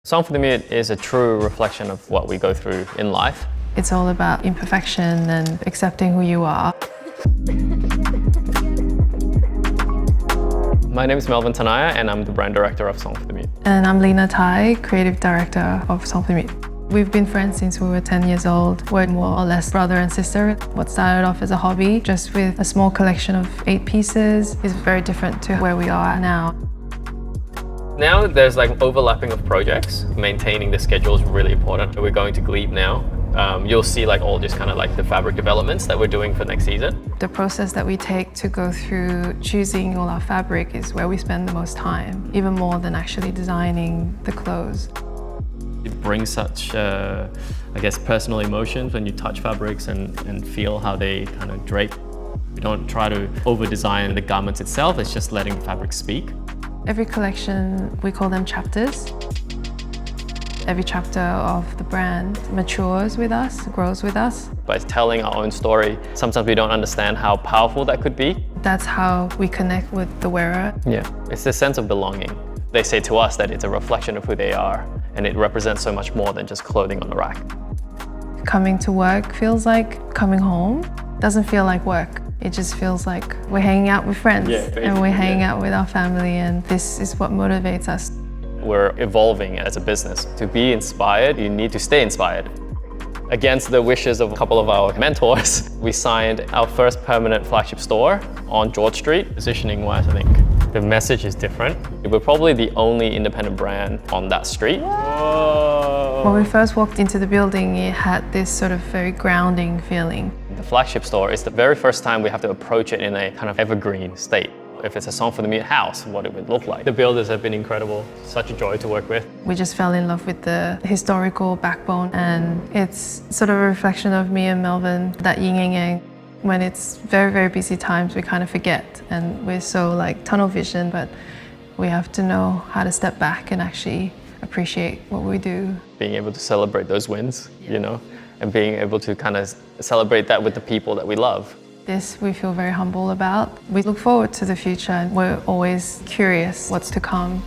Song for the Mute is a true reflection of what we go through in life. It's all about imperfection and accepting who you are. My name is Melvin Tanaya and I'm the brand director of Song for the Mute. And I'm Lyna, creative director of Song for the Mute. We've been friends since we were 10 years old. We're more or less brother and sister. What started off as a hobby, just with a small collection of 8 pieces, is very different to where we are now. Now there's like overlapping of projects. Maintaining the schedule is really important. We're going to Glebe now. You'll see like all just kind of like the fabric developments that we're doing for next season. The process that we take to go through choosing all our fabric is where we spend the most time, even more than actually designing the clothes. It brings such, I guess, personal emotions when you touch fabrics and feel how they kind of drape. We don't try to over-design the garments itself, it's just letting the fabric speak. Every collection, we call them chapters. Every chapter of the brand matures with us, grows with us. By telling our own story, sometimes we don't understand how powerful that could be. That's how we connect with the wearer. Yeah, it's this sense of belonging. They say to us that it's a reflection of who they are, and it represents so much more than just clothing on the rack. Coming to work feels like coming home. Doesn't feel like work. It just feels like we're hanging out with friends and we're hanging out with our family, and this is what motivates us. We're evolving as a business. To be inspired, you need to stay inspired. Against the wishes of a couple of our mentors, we signed our first permanent flagship store on George Street. Positioning-wise, I think the message is different. We're probably the only independent brand on that street. Whoa. When we first walked into the building, it had this sort of very grounding feeling. The flagship store is the very first time we have to approach it in a kind of evergreen state. If it's a Song for the Mute house, what it would look like. The builders have been incredible, such a joy to work with. We just fell in love with the historical backbone, and it's sort of a reflection of me and Melvin, that yin and yang. When it's very, very busy times, we kind of forget, and we're so like tunnel vision, but we have to know how to step back and actually appreciate what we do. Being able to celebrate those wins, you know, and being able to kind of celebrate that with the people that we love. This we feel very humble about. We look forward to the future, and we're always curious what's to come.